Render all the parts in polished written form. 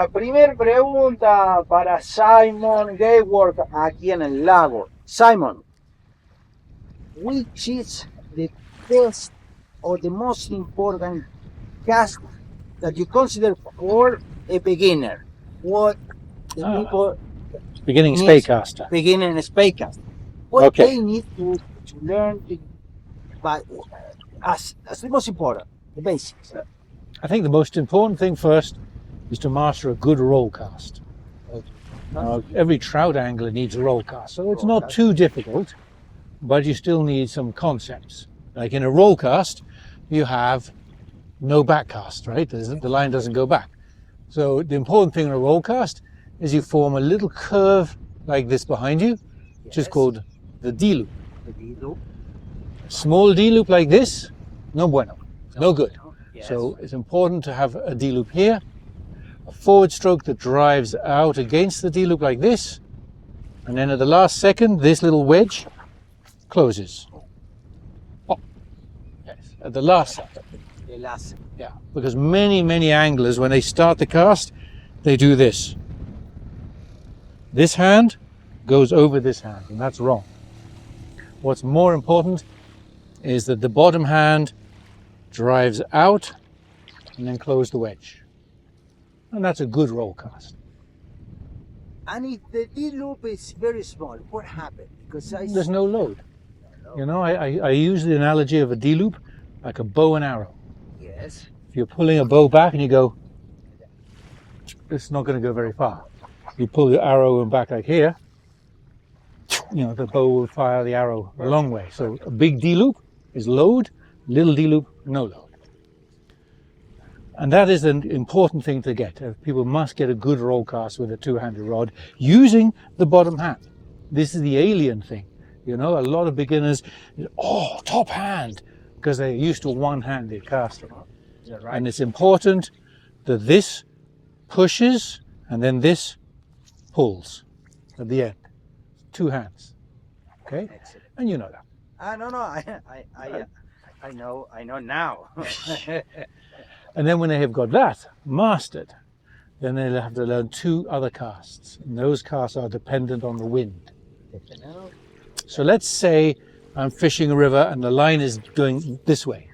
primer pregunta para Simon Gawesworth aquí en el lago. Simon, which is the best or the most important cast that you consider for a beginner? What the people beginning Spey caster. Beginning Spey cast. What they need to learn, but as the most important, the basics. I think the most important thing first is to master a good roll cast. Every trout angler needs a roll cast, so it's not too difficult, but you still need some concepts. Like in a roll cast, you have no back cast, right? The line doesn't go back. So the important thing in a roll cast is you form a little curve like this behind you, which is called the D-loop. Small D-loop like this, no bueno, no good. So it's important to have a D-loop here, a forward stroke that drives out against the D-loop like this, and then at the last second, this little wedge closes. Oh, yes, at the last second. Yeah, because many anglers, when they start the cast, they do this. This hand goes over this hand, and that's wrong. What's more important is that the bottom hand drives out and then close the wedge. And that's a good roll cast. And if the D-loop is very small, what happens? Because there's no load. You know, I use the analogy of a D-loop like a bow and arrow. Yes. If you're pulling a bow back and you go, it's not going to go very far. You pull your arrow back like here, you know, the bow will fire the arrow a long way. So a big D-loop is load, little D-loop, no load. And that is an important thing to get. People must get a good roll cast with a two-handed rod using the bottom hand. This is the alien thing. You know, a lot of beginners, top hand, because they're used to one-handed casting. Right? And it's important that this pushes and then this pulls at the end. Two hands. Okay? Excellent. And you know that. I know now. And then when they have got that mastered, then they'll have to learn two other casts. And those casts are dependent on the wind. So let's say I'm fishing a river and the line is going this way.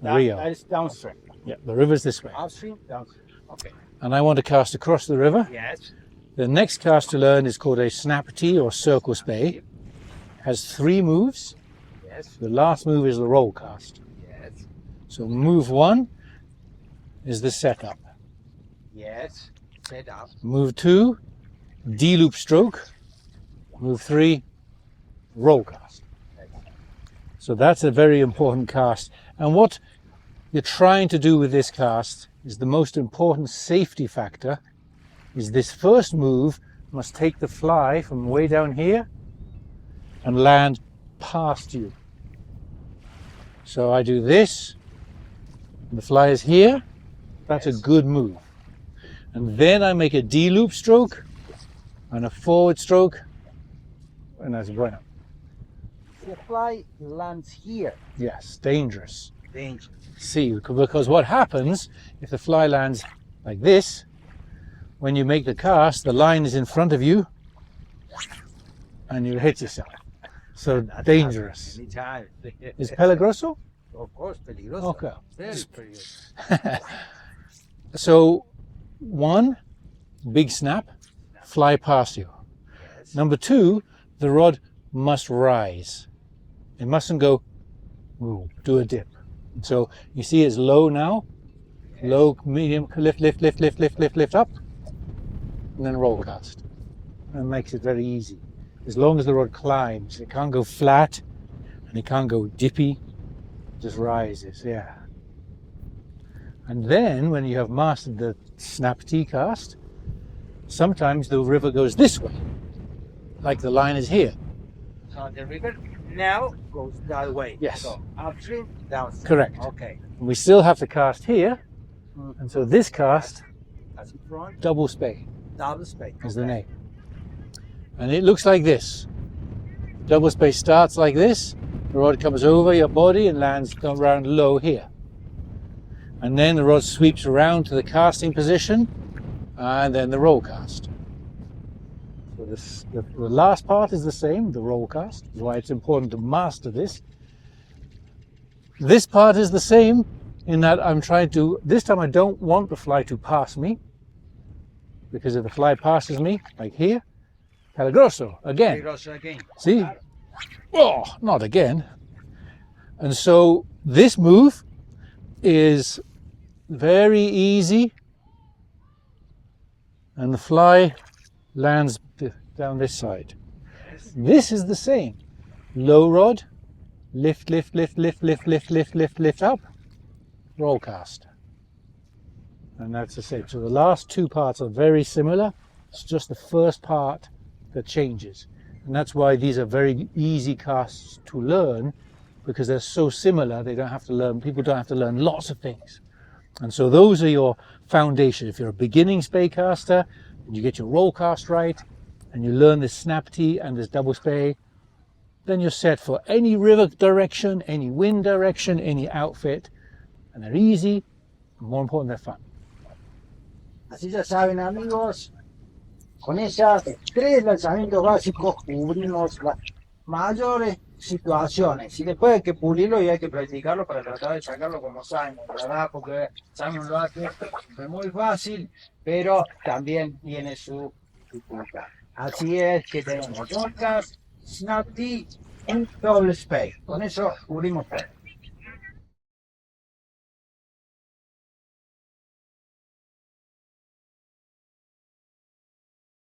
That is downstream. Yeah, the river's this way. Upstream, downstream. Okay. And I want to cast across the river. Yes. The next cast to learn is called a snap tee or circle spey. Has 3 moves. Yes. The last move is the roll cast. Yes. So move 1 is the setup. Yes. Set up. Move 2, D-loop stroke. Move 3, roll cast. So that's a very important cast. And what you're trying to do with this cast is the most important safety factor is this first move must take the fly from way down here and land past you. So I do this, and the fly is here. That's a good move. And then I make a D-loop stroke and a forward stroke, and that's bueno. The fly lands here. Yes, dangerous. Dangerous. See, because what happens if the fly lands like this, when you make the cast, the line is in front of you and you hit yourself. So dangerous. Is peligroso? Of course, peligroso. Okay. Very peligroso. So, 1, big snap, fly past you. Yes. Number 2, the rod must rise. It mustn't go, ooh, do a dip. So you see it's low now, yes. Low, medium, lift up, and then roll cast. And it makes it very easy. As long as the rod climbs, it can't go flat and it can't go dippy, it just rises, yeah. And then when you have mastered the snap tee cast, sometimes the river goes this way, like the line is here. So the river now goes that way. Yes. So upstream, downstream. Correct. Okay. And we still have to cast here, and so this cast, That's in front. double spey Double spey. is the name. And it looks like this. Double spey starts like this, the rod comes over your body and lands around low here. And then the rod sweeps around to the casting position, and then the roll cast. So the last part is the same, the roll cast. That's why it's important to master this. This part is the same in that I'm trying to, this time I don't want the fly to pass me, because if the fly passes me, like here, peligroso, again. See? Oh, not again. And so this move is very easy, and the fly lands down this side. This is the same. Low rod, lift, lift, lift, lift, lift, lift, lift, lift, lift up, roll cast. And that's the same. So the last two parts are very similar. It's just the first part that changes. And that's why these are very easy casts to learn, because they're so similar. They don't have to learn, people don't have to learn lots of things. And so those are your foundation. If you're a beginning Spey caster, and you get your roll cast right, and you learn this snap tee and this double Spey, then you're set for any river direction, any wind direction, any outfit. And they're easy, and more important, they're fun. Así ya saben, amigos, con esos 3 lanzamientos básicos cubrimos las mayores situaciones. Y después hay que pulirlo y hay que practicarlo para tratar de sacarlo como Simon, ¿verdad? Porque Simon lo hace muy fácil, pero también tiene su dificultad. Así es que tenemos podcast, snap tee, un doble Spey. Con eso cubrimos todo.